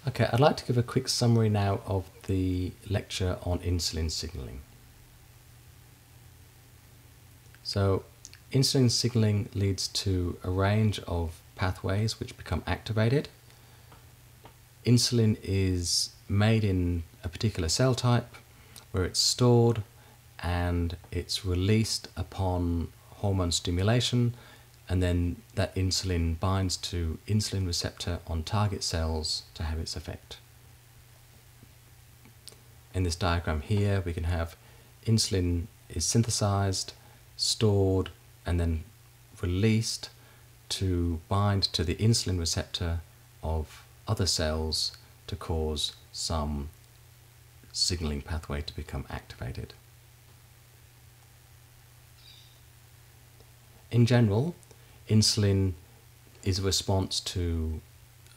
Okay, I'd like to give a quick summary now of the lecture on insulin signaling. So, insulin signaling leads to a range of pathways which become activated. Insulin is made in a particular cell type where it's stored and it's released upon hormone stimulation, and then that insulin binds to insulin receptor on target cells to have its effect. In this diagram here we can have insulin is synthesized, stored, and then released to bind to the insulin receptor of other cells to cause some signaling pathway to become activated. In general, insulin is a response to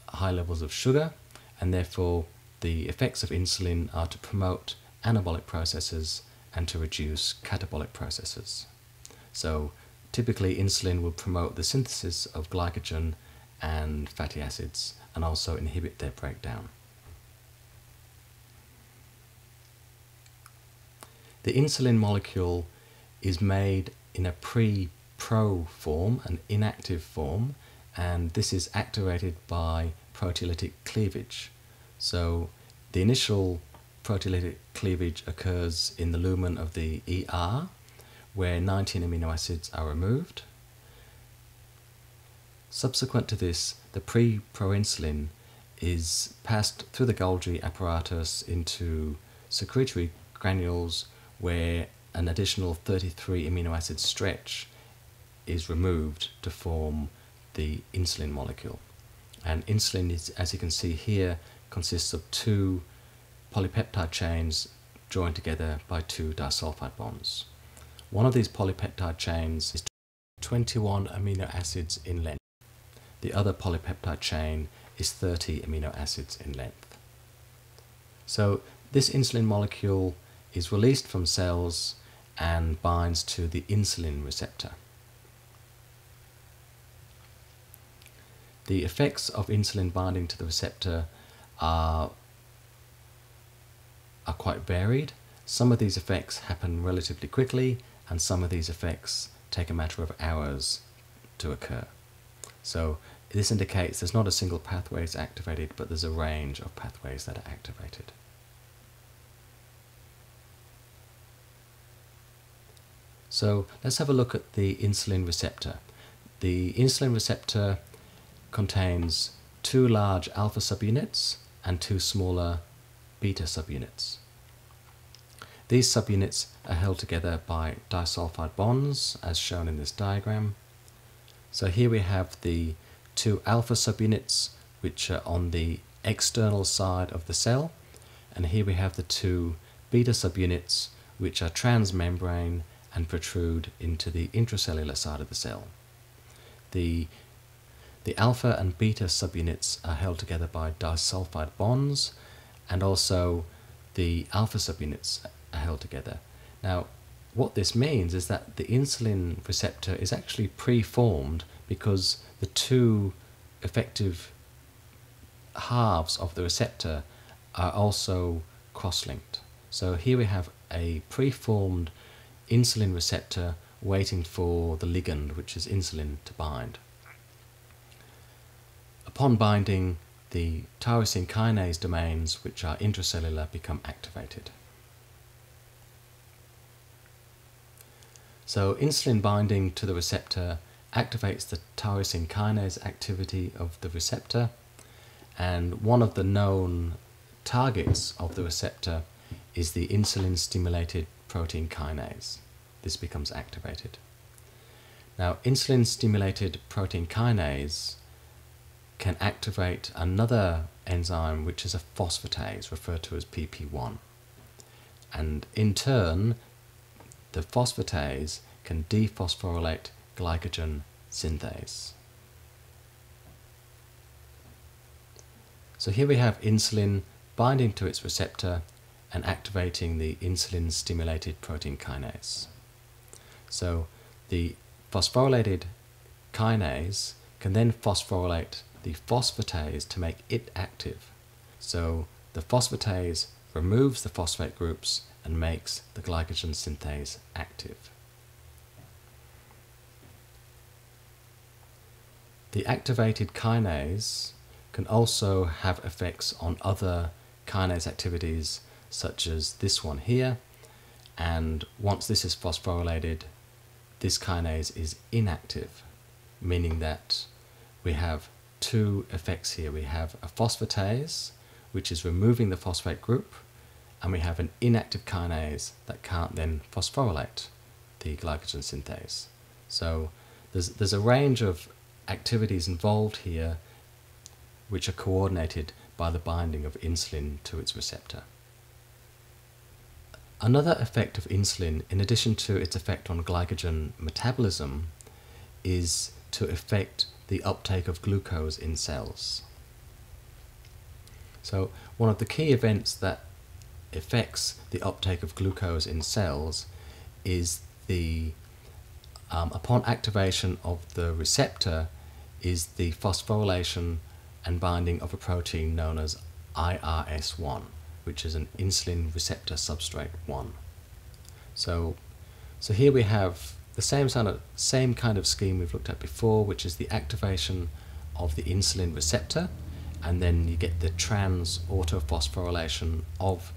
high levels of sugar, and therefore the effects of insulin are to promote anabolic processes and to reduce catabolic processes. So typically insulin will promote the synthesis of glycogen and fatty acids and also inhibit their breakdown. The insulin molecule is made in a pre-pro form, an inactive form, and this is activated by proteolytic cleavage. So the initial proteolytic cleavage occurs in the lumen of the ER, where 19 amino acids are removed. Subsequent to this, the pre-proinsulin is passed through the Golgi apparatus into secretory granules where an additional 33 amino acid stretch is removed to form the insulin molecule. And insulin is, as you can see here, consists of two polypeptide chains joined together by two disulfide bonds. One of these polypeptide chains is 21 amino acids in length. The other polypeptide chain is 30 amino acids in length. So this insulin molecule is released from cells and binds to the insulin receptor. The effects of insulin binding to the receptor are quite varied. Some of these effects happen relatively quickly, and some of these effects take a matter of hours to occur. So this indicates there's not a single pathway that's activated, but there's a range of pathways that are activated. So let's have a look at the insulin receptor. The insulin receptor contains two large alpha subunits and two smaller beta subunits. These subunits are held together by disulfide bonds, as shown in this diagram. So here we have the two alpha subunits, which are on the external side of the cell, and here we have the two beta subunits, which are transmembrane and protrude into the intracellular side of the cell. The alpha and beta subunits are held together by disulfide bonds, and also the alpha subunits are held together. Now, what this means is that the insulin receptor is actually preformed because the two effective halves of the receptor are also cross-linked. So here we have a preformed insulin receptor waiting for the ligand, which is insulin, to bind. Upon binding, the tyrosine kinase domains, which are intracellular, become activated. So insulin binding to the receptor activates the tyrosine kinase activity of the receptor, and one of the known targets of the receptor is the insulin-stimulated protein kinase. This becomes activated. Now, insulin-stimulated protein kinase can activate another enzyme, which is a phosphatase, referred to as PP1. And in turn, the phosphatase can dephosphorylate glycogen synthase. So here we have insulin binding to its receptor and activating the insulin-stimulated protein kinase. So the phosphorylated kinase can then phosphorylate the phosphatase to make it active. So the phosphatase removes the phosphate groups and makes the glycogen synthase active. The activated kinase can also have effects on other kinase activities, such as this one here, and once this is phosphorylated, this kinase is inactive, meaning that we have two effects here. We have a phosphatase, which is removing the phosphate group, and we have an inactive kinase that can't then phosphorylate the glycogen synthase. So there's a range of activities involved here which are coordinated by the binding of insulin to its receptor. Another effect of insulin, in addition to its effect on glycogen metabolism, is to affect the uptake of glucose in cells. So one of the key events that affects the uptake of glucose in cells is the upon activation of the receptor is the phosphorylation and binding of a protein known as IRS1, which is an insulin receptor substrate 1. So here we have the same kind of scheme we've looked at before, which is the activation of the insulin receptor, and then you get the trans autophosphorylation of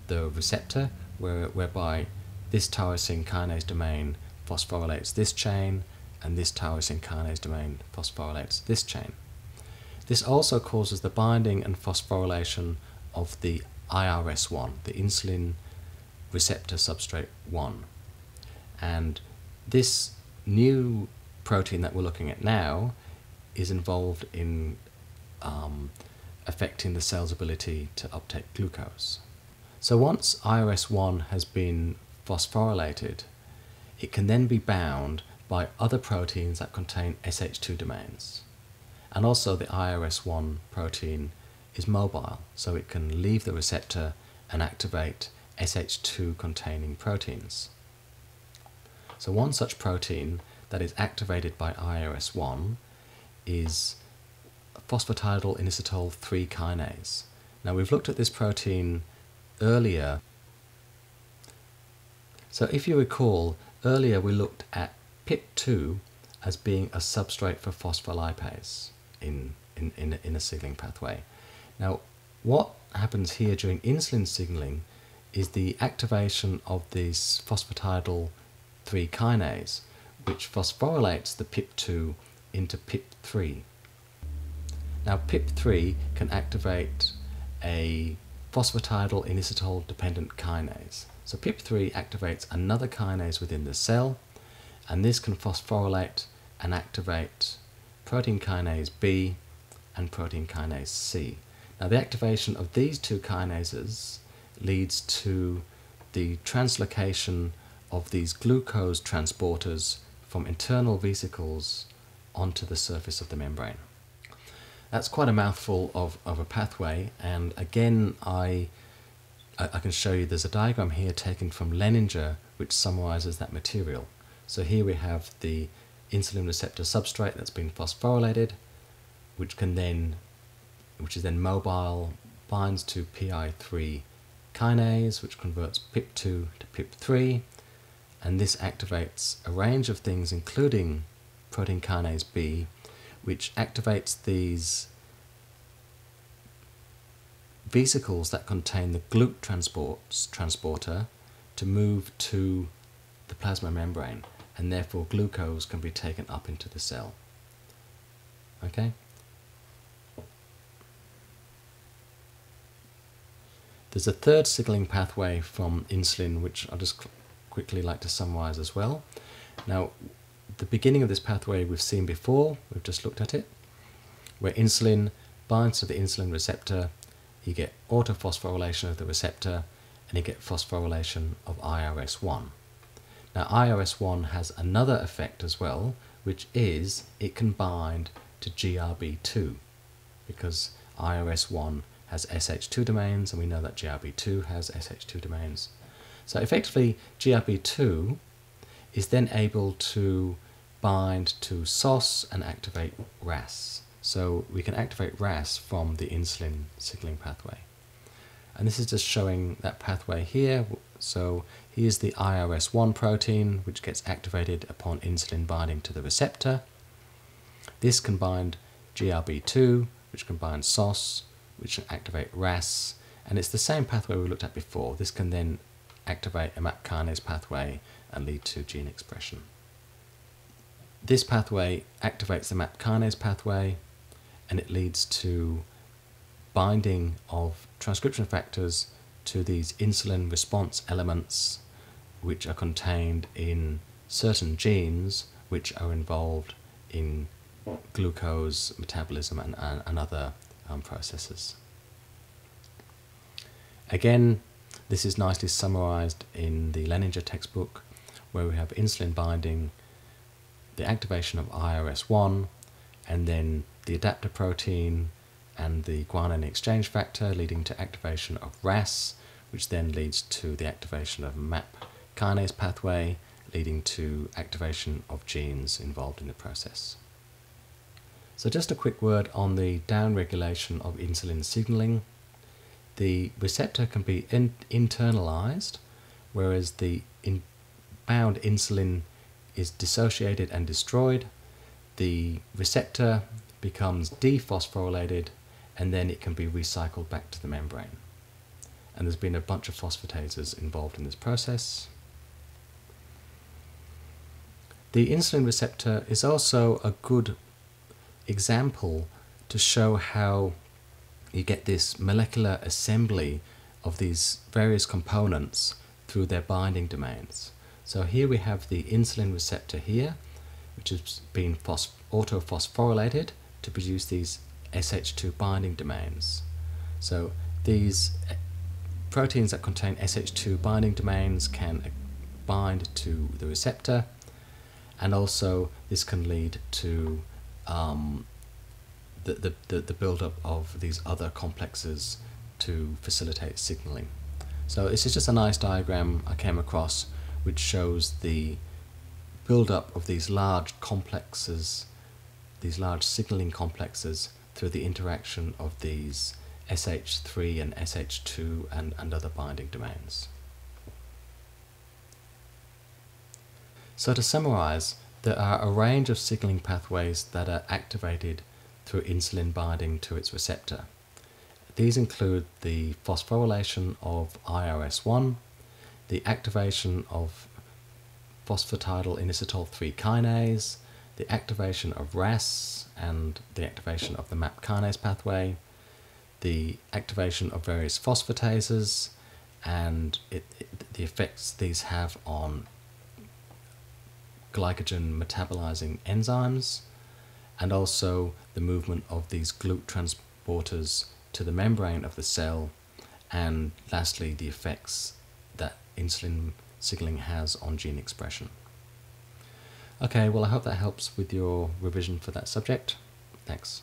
the receptor, whereby this tyrosine kinase domain phosphorylates this chain, and this tyrosine kinase domain phosphorylates this chain. This also causes the binding and phosphorylation of the IRS1, the insulin receptor substrate 1. And this new protein that we're looking at now is involved in affecting the cell's ability to uptake glucose. So once IRS1 has been phosphorylated, it can then be bound by other proteins that contain SH2 domains. And also the IRS1 protein is mobile, so it can leave the receptor and activate SH2 containing proteins. So one such protein that is activated by IRS1 is phosphatidylinositol 3 kinase. Now we've looked at this protein earlier. So if you recall, earlier we looked at PIP2 as being a substrate for phospholipase in a signaling pathway. Now what happens here during insulin signaling is the activation of this phosphatidyl 3 kinase, which phosphorylates the PIP2 into PIP3. Now PIP3 can activate a phosphatidylinositol dependent kinase. So PIP3 activates another kinase within the cell, and this can phosphorylate and activate protein kinase B and protein kinase C. Now the activation of these two kinases leads to the translocation of these glucose transporters from internal vesicles onto the surface of the membrane. That's quite a mouthful of a pathway, and again I can show you there's a diagram here taken from Leninger which summarizes that material. So here we have the insulin receptor substrate that's been phosphorylated, which is then mobile, binds to PI3 kinase, which converts PIP2 to PIP3, and this activates a range of things, including protein kinase B, which activates these vesicles that contain the GLUT transporter to move to the plasma membrane, and therefore glucose can be taken up into the cell. Okay? There's a third signaling pathway from insulin, which I'll just quickly like to summarize as well. Now, the beginning of this pathway we've seen before, we've just looked at it, where insulin binds to the insulin receptor, you get autophosphorylation of the receptor, and you get phosphorylation of IRS1. Now IRS1 has another effect as well, which is it can bind to GRB2, because IRS1 has SH2 domains, and we know that GRB2 has SH2 domains. So effectively, GRB2 is then able to bind to SOS and activate RAS. So we can activate RAS from the insulin signaling pathway. And this is just showing that pathway here. So here's the IRS1 protein, which gets activated upon insulin binding to the receptor. This can bind GRB2, which can bind SOS, which can activate RAS, and it's the same pathway we looked at before. This can then activate a MAP kinase pathway and lead to gene expression. This pathway activates the MAP kinase pathway, and it leads to binding of transcription factors to these insulin response elements, which are contained in certain genes which are involved in glucose metabolism and other processes. Again, this is nicely summarized in the Leninger textbook, where we have insulin binding, the activation of IRS1, and then the adapter protein and the guanine exchange factor leading to activation of RAS, which then leads to the activation of MAP kinase pathway, leading to activation of genes involved in the process. So just a quick word on the downregulation of insulin signaling. The receptor can be internalized, whereas the bound insulin is dissociated and destroyed. The receptor becomes dephosphorylated, and then it can be recycled back to the membrane. And there's been a bunch of phosphatases involved in this process. The insulin receptor is also a good example to show how you get this molecular assembly of these various components through their binding domains. So here we have the insulin receptor here, which has been autophosphorylated to produce these SH2 binding domains. So these proteins that contain SH2 binding domains can bind to the receptor, and also this can lead to the build-up of these other complexes to facilitate signaling. So this is just a nice diagram I came across which shows the build-up of these large complexes, these large signaling complexes, through the interaction of these SH3 and SH2 and other binding domains. So to summarize, there are a range of signaling pathways that are activated through insulin binding to its receptor. These include the phosphorylation of IRS1, the activation of phosphatidylinositol-3 kinase, the activation of RAS and the activation of the MAP kinase pathway, the activation of various phosphatases and the effects these have on glycogen metabolizing enzymes, and also the movement of these GLUT transporters to the membrane of the cell, and lastly the effects that insulin signaling has on gene expression. Okay, well I hope that helps with your revision for that subject. Thanks.